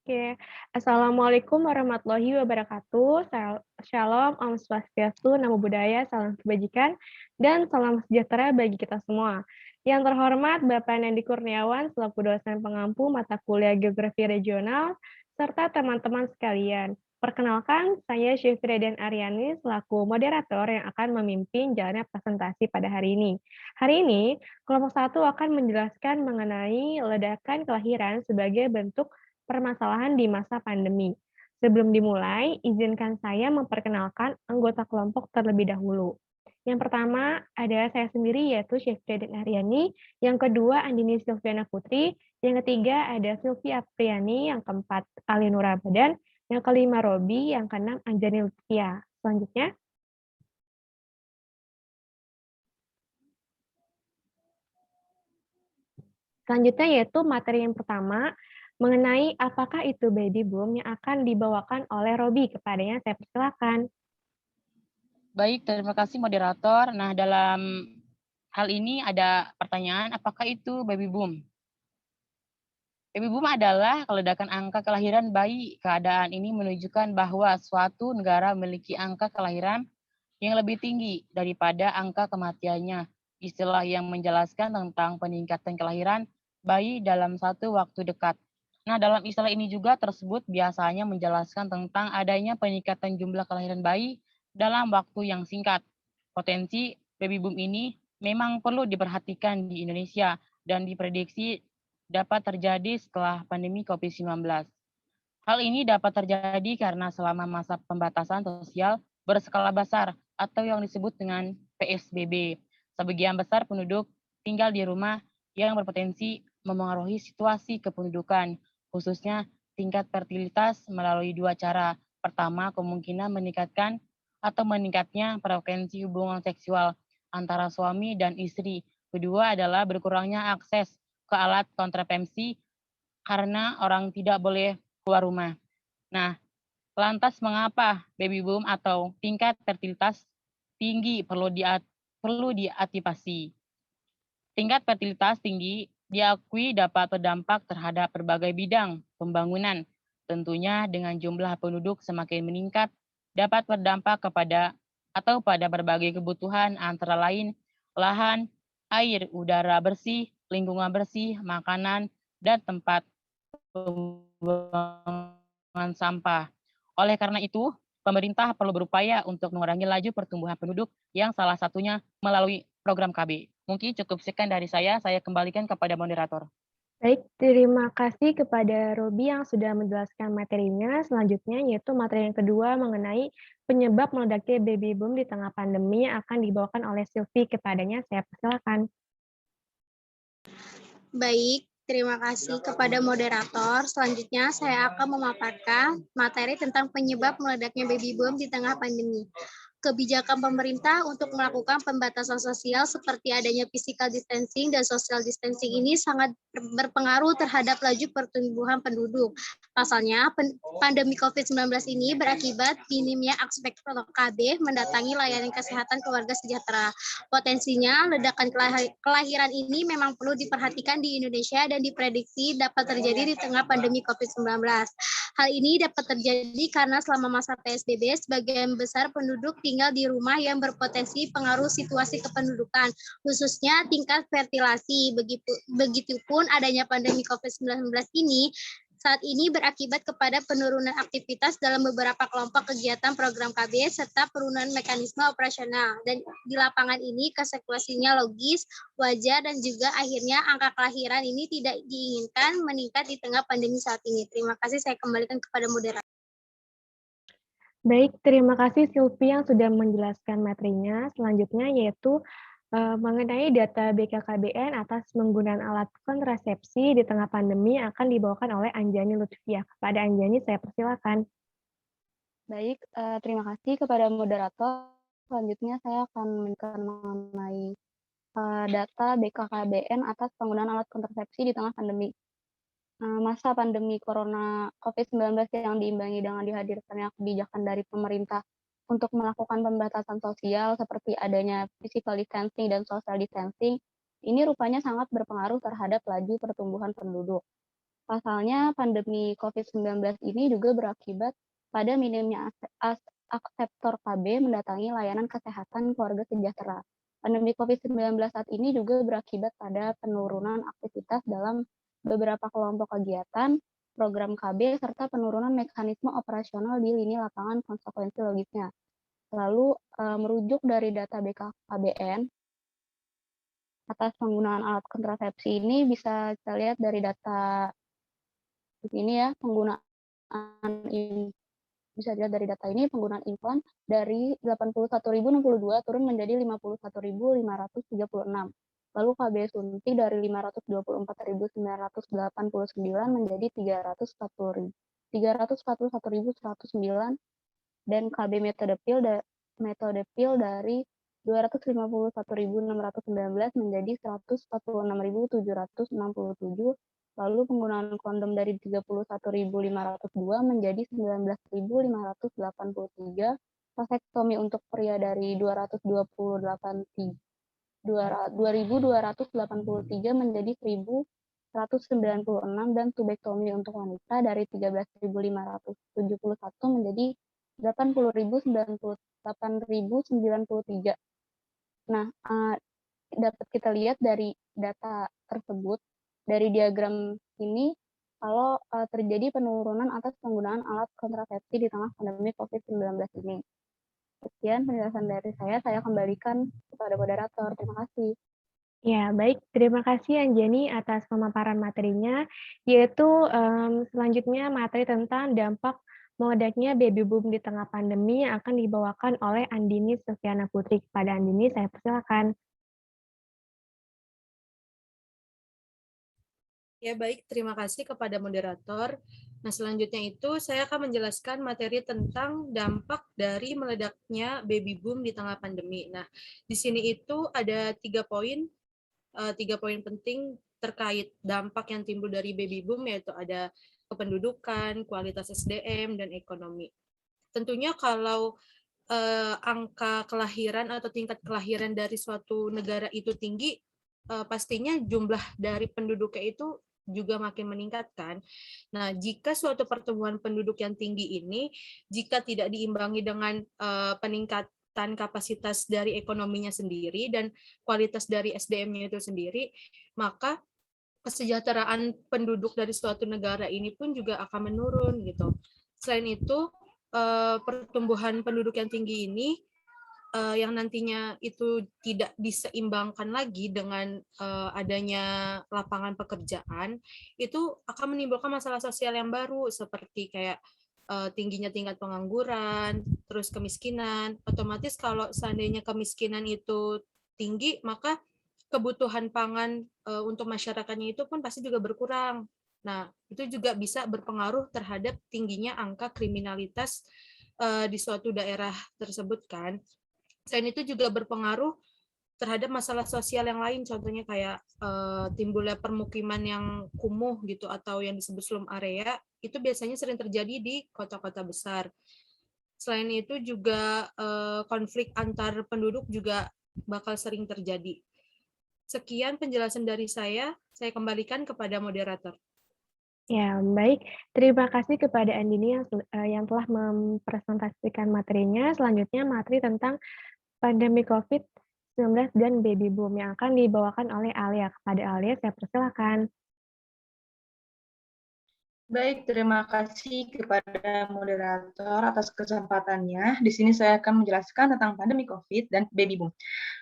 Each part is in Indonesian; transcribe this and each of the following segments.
Oke. Assalamualaikum warahmatullahi wabarakatuh. Shalom, Om Swastiastu, Namo Buddhaya, salam kebajikan, dan salam sejahtera bagi kita semua. Yang terhormat Bapak Nandi Kurniawan selaku dosen pengampu mata kuliah Geografi Regional, serta teman-teman sekalian. Perkenalkan, saya Syifri dan Aryani selaku moderator yang akan memimpin jalannya presentasi pada hari ini. Hari ini, kelompok satu akan menjelaskan mengenai ledakan kelahiran sebagai bentuk permasalahan di masa pandemi. Sebelum dimulai, izinkan saya memperkenalkan anggota kelompok terlebih dahulu. Yang pertama ada saya sendiri yaitu Chef Deden Aryani, yang kedua Andini Silviana Putri, yang ketiga ada Sylvia Apriani, yang keempat Ali Nur Ramadan, yang kelima Robi, yang keenam Anjani Lutfia. Selanjutnya, yaitu materi yang pertama mengenai apakah itu baby boom yang akan dibawakan oleh Robi. Kepadanya saya persilakan. Baik, terima kasih moderator. Nah, dalam hal ini ada pertanyaan, apakah itu baby boom? Baby boom adalah ledakan angka kelahiran bayi. Keadaan ini menunjukkan bahwa suatu negara memiliki angka kelahiran yang lebih tinggi daripada angka kematiannya. Istilah yang menjelaskan tentang peningkatan kelahiran bayi dalam satu waktu dekat. Nah, dalam istilah ini juga tersebut biasanya menjelaskan tentang adanya peningkatan jumlah kelahiran bayi dalam waktu yang singkat. Potensi baby boom ini memang perlu diperhatikan di Indonesia dan diprediksi dapat terjadi setelah pandemi COVID-19. Hal ini dapat terjadi karena selama masa pembatasan sosial berskala besar atau yang disebut dengan PSBB, sebagian besar penduduk tinggal di rumah yang berpotensi memengaruhi situasi kependudukan, khususnya tingkat fertilitas melalui dua cara. Pertama, kemungkinan meningkatkan atau meningkatnya frekuensi hubungan seksual antara suami dan istri. Kedua adalah berkurangnya akses ke alat kontrasepsi karena orang tidak boleh keluar rumah. Nah, lantas mengapa baby boom atau tingkat fertilitas tinggi perlu diantisipasi? Tingkat fertilitas tinggi diakui dapat berdampak terhadap berbagai bidang pembangunan. Tentunya dengan jumlah penduduk semakin meningkat dapat berdampak pada berbagai kebutuhan antara lain lahan, air, udara bersih, lingkungan bersih, makanan, dan tempat pembuangan sampah. Oleh karena itu, pemerintah perlu berupaya untuk mengurangi laju pertumbuhan penduduk yang salah satunya melalui program KB. Mungkin cukup sekian dari saya kembalikan kepada moderator. Baik, terima kasih kepada Robi yang sudah menjelaskan materinya. Selanjutnya yaitu materi yang kedua mengenai penyebab meledaknya baby boom di tengah pandemi yang akan dibawakan oleh Sylvie. Kepadanya saya persilakan. Baik, terima kasih kepada moderator. Selanjutnya saya akan memaparkan materi tentang penyebab meledaknya baby boom di tengah pandemi. Kebijakan pemerintah untuk melakukan pembatasan sosial seperti adanya physical distancing dan social distancing ini sangat berpengaruh terhadap laju pertumbuhan penduduk. Pasalnya, pandemi COVID-19 ini berakibat minimnya aspek KB mendatangi layanan kesehatan keluarga sejahtera. Potensinya, ledakan kelahiran ini memang perlu diperhatikan di Indonesia dan diprediksi dapat terjadi di tengah pandemi COVID-19. Hal ini dapat terjadi karena selama masa PSBB, sebagian besar penduduk tinggal di rumah yang berpotensi pengaruh situasi kependudukan, khususnya tingkat fertilasi. Begitupun adanya pandemi COVID-19 ini saat ini berakibat kepada penurunan aktivitas dalam beberapa kelompok kegiatan program KB serta penurunan mekanisme operasional. Dan di lapangan ini konsekuensinya logis, wajar, dan juga akhirnya angka kelahiran ini tidak diinginkan meningkat di tengah pandemi saat ini. Terima kasih, saya kembalikan kepada moderator. Baik, terima kasih Sylvie yang sudah menjelaskan materinya. Selanjutnya yaitu mengenai data BKKBN atas penggunaan alat kontrasepsi di tengah pandemi akan dibawakan oleh Anjani Lutfia. Kepada Anjani saya persilakan. Baik, terima kasih kepada moderator. Selanjutnya saya akan memberikan mengenai data BKKBN atas penggunaan alat kontrasepsi di tengah pandemi. Masa pandemi corona COVID-19 yang diimbangi dengan dihadirkannya kebijakan dari pemerintah untuk melakukan pembatasan sosial seperti adanya physical distancing dan social distancing, ini rupanya sangat berpengaruh terhadap laju pertumbuhan penduduk. Pasalnya, pandemi COVID-19 ini juga berakibat pada minimnya akseptor KB mendatangi layanan kesehatan keluarga sejahtera. Pandemi COVID-19 saat ini juga berakibat pada penurunan aktivitas dalam beberapa kelompok kegiatan, program KB, serta penurunan mekanisme operasional di lini lapangan konsekuensi logisnya. Lalu, merujuk dari data BKKBN, atas penggunaan alat kontrasepsi ini bisa kita lihat dari data di sini ya, bisa dilihat dari data ini penggunaan implan dari 81.062 turun menjadi 51.536. Lalu KB suntik dari 524.989 menjadi 341.109 dan KB metode pil dari 251.619 menjadi 146.767. Lalu penggunaan kondom dari 31.502 menjadi 19.583. Vasektomi untuk pria dari 2.283 menjadi 1.196 dan tubektomi untuk wanita dari 13.571 menjadi 80.093. Nah, dapat kita lihat dari data tersebut, dari diagram ini, kalau terjadi penurunan atas penggunaan alat kontrasepsi di tengah pandemi COVID-19 ini. Sekian penjelasan dari saya kembalikan kepada moderator. Terima kasih. Ya, baik. Terima kasih Anjani atas pemaparan materinya, yaitu selanjutnya materi tentang dampak meledaknya baby boom di tengah pandemi yang akan dibawakan oleh Andini Sufiana Putri. Kepada Andini, saya persilakan. Ya, baik. Terima kasih kepada moderator. Nah, selanjutnya itu saya akan menjelaskan materi tentang dampak dari meledaknya baby boom di tengah pandemi. Nah, di sini itu ada 3 poin penting terkait dampak yang timbul dari baby boom, yaitu ada kependudukan, kualitas SDM, dan ekonomi. Tentunya kalau angka kelahiran atau tingkat kelahiran dari suatu negara itu tinggi, pastinya jumlah dari penduduknya itu juga makin meningkatkan. Nah, jika suatu pertumbuhan penduduk yang tinggi ini, jika tidak diimbangi dengan peningkatan kapasitas dari ekonominya sendiri dan kualitas dari SDM-nya itu sendiri, maka kesejahteraan penduduk dari suatu negara ini pun juga akan menurun gitu. Selain itu, pertumbuhan penduduk yang tinggi ini yang nantinya itu tidak diseimbangkan lagi dengan adanya lapangan pekerjaan, itu akan menimbulkan masalah sosial yang baru seperti kayak tingginya tingkat pengangguran, terus kemiskinan. Otomatis kalau seandainya kemiskinan itu tinggi, maka kebutuhan pangan untuk masyarakatnya itu pun pasti juga berkurang. Nah, itu juga bisa berpengaruh terhadap tingginya angka kriminalitas di suatu daerah tersebut kan. Selain itu juga berpengaruh terhadap masalah sosial yang lain, contohnya kayak timbulnya permukiman yang kumuh gitu atau yang disebut slum area, itu biasanya sering terjadi di kota-kota besar. Selain itu juga konflik antar penduduk juga bakal sering terjadi. Sekian penjelasan dari saya kembalikan kepada moderator. Ya, baik. Terima kasih kepada Andini yang telah mempresentasikan materinya. Selanjutnya materi tentang pandemi COVID-19 dan baby boom yang akan dibawakan oleh Alia. Kepada Alia, saya persilakan. Baik, terima kasih kepada moderator atas kesempatannya. Di sini saya akan menjelaskan tentang pandemi COVID dan baby boom.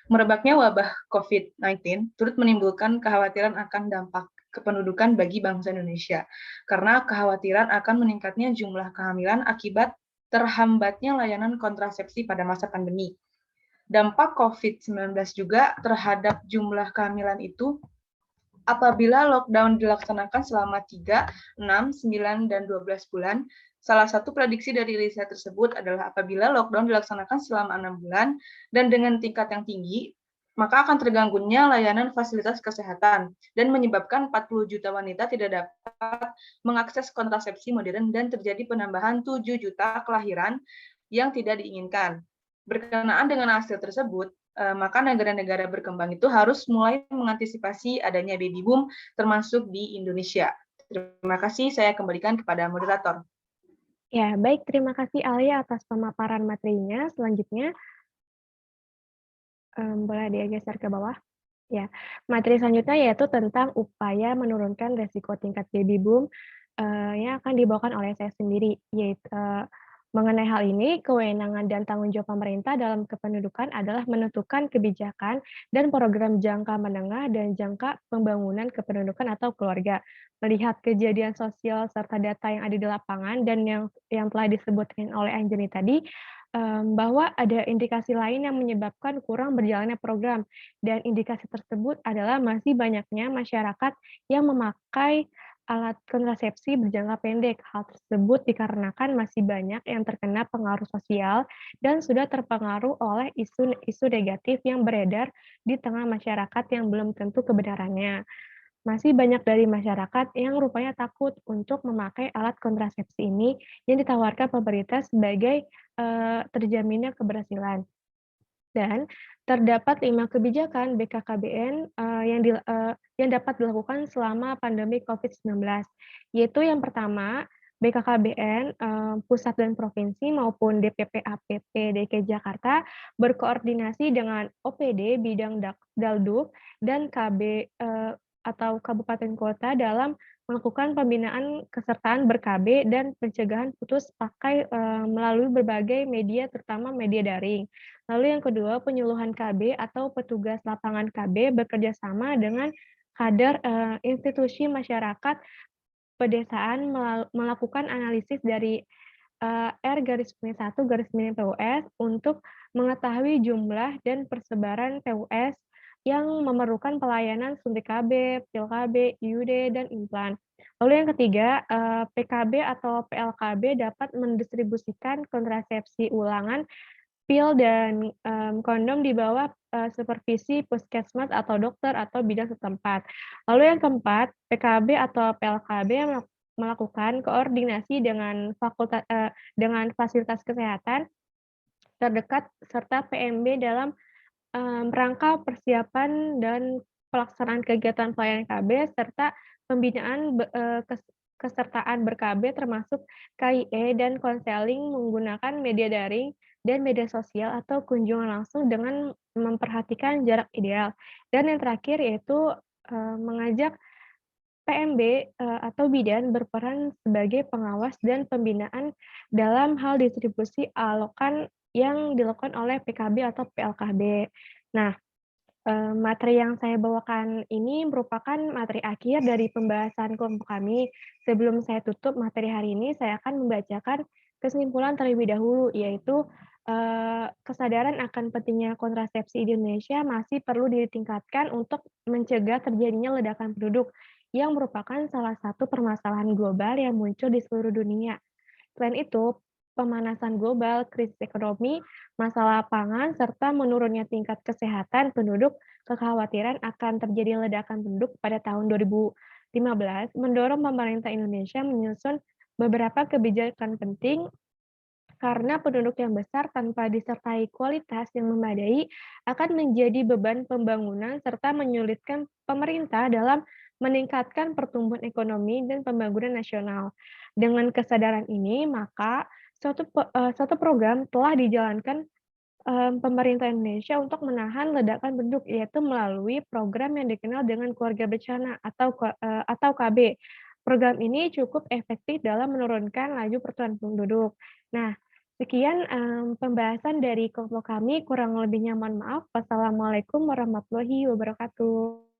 Merebaknya wabah COVID-19 turut menimbulkan kekhawatiran akan dampak kependudukan bagi bangsa Indonesia, karena kekhawatiran akan meningkatnya jumlah kehamilan akibat terhambatnya layanan kontrasepsi pada masa pandemi. Dampak COVID-19 juga terhadap jumlah kehamilan itu apabila lockdown dilaksanakan selama 3, 6, 9, dan 12 bulan. Salah satu prediksi dari riset tersebut adalah apabila lockdown dilaksanakan selama 6 bulan dan dengan tingkat yang tinggi, maka akan terganggunya layanan fasilitas kesehatan dan menyebabkan 40 juta wanita tidak dapat mengakses kontrasepsi modern dan terjadi penambahan 7 juta kelahiran yang tidak diinginkan. Berkenaan dengan hasil tersebut, maka negara-negara berkembang itu harus mulai mengantisipasi adanya baby boom termasuk di Indonesia. Terima kasih, saya kembalikan kepada moderator. Ya, baik. Terima kasih Alia atas pemaparan materinya. Selanjutnya, boleh digeser ke bawah. Ya, materi selanjutnya yaitu tentang upaya menurunkan resiko tingkat baby boom yang akan dibawakan oleh saya sendiri, yaitu mengenai hal ini, kewenangan dan tanggung jawab pemerintah dalam kependudukan adalah menentukan kebijakan dan program jangka menengah dan jangka pembangunan kependudukan atau keluarga. Melihat kejadian sosial serta data yang ada di lapangan dan yang telah disebutkan oleh Anjani tadi, bahwa ada indikasi lain yang menyebabkan kurang berjalannya program, dan indikasi tersebut adalah masih banyaknya masyarakat yang memakai alat kontrasepsi berjangka pendek. Hal tersebut dikarenakan masih banyak yang terkena pengaruh sosial dan sudah terpengaruh oleh isu negatif yang beredar di tengah masyarakat yang belum tentu kebenarannya. Masih banyak dari masyarakat yang rupanya takut untuk memakai alat kontrasepsi ini yang ditawarkan pemerintah sebagai terjaminnya keberhasilan. Dan terdapat 5 kebijakan BKKBN yang dapat dilakukan selama pandemi COVID-19, yaitu yang pertama, BKKBN pusat dan provinsi maupun DPP APP DKI Jakarta berkoordinasi dengan OPD bidang Dalduk dan KB atau kabupaten kota dalam melakukan pembinaan kesertaan ber-KB dan pencegahan putus pakai melalui berbagai media, terutama media daring. Lalu yang kedua, penyuluhan KB atau petugas lapangan KB bekerja sama dengan kader institusi masyarakat pedesaan melakukan analisis dari R-1-PUS untuk mengetahui jumlah dan persebaran PUS yang memerlukan pelayanan suntik KB, pil KB, IUD, dan implan. Lalu yang ketiga, PKB atau PLKB dapat mendistribusikan kontrasepsi ulangan, pil, dan kondom di bawah supervisi puskesmas atau dokter atau bidang setempat. Lalu yang keempat, PKB atau PLKB melakukan koordinasi dengan fasilitas kesehatan terdekat serta PMB dalam rangka persiapan dan pelaksanaan kegiatan pelayanan KB serta pembinaan kesertaan ber-KB termasuk KIE dan konseling menggunakan media daring dan media sosial atau kunjungan langsung dengan memperhatikan jarak ideal. Dan yang terakhir yaitu mengajak PMB atau bidan berperan sebagai pengawas dan pembinaan dalam hal distribusi alokan yang dilakukan oleh PKB atau PLKB. Nah, materi yang saya bawakan ini merupakan materi akhir dari pembahasan kelompok kami. Sebelum saya tutup materi hari ini, saya akan membacakan kesimpulan terlebih dahulu, yaitu kesadaran akan pentingnya kontrasepsi di Indonesia masih perlu ditingkatkan untuk mencegah terjadinya ledakan penduduk, yang merupakan salah satu permasalahan global yang muncul di seluruh dunia. Selain itu, pemanasan global, krisis ekonomi, masalah pangan, serta menurunnya tingkat kesehatan penduduk, kekhawatiran akan terjadi ledakan penduduk pada tahun 2015 mendorong pemerintah Indonesia menyusun beberapa kebijakan penting karena penduduk yang besar tanpa disertai kualitas yang memadai akan menjadi beban pembangunan serta menyulitkan pemerintah dalam meningkatkan pertumbuhan ekonomi dan pembangunan nasional. Dengan kesadaran ini, maka suatu program telah dijalankan pemerintah Indonesia untuk menahan ledakan penduduk, yaitu melalui program yang dikenal dengan keluarga berencana atau KB. Program ini cukup efektif dalam menurunkan laju pertumbuhan penduduk. Nah, sekian pembahasan dari kelompok kami, kurang lebihnya mohon maaf. Wassalamualaikum warahmatullahi wabarakatuh.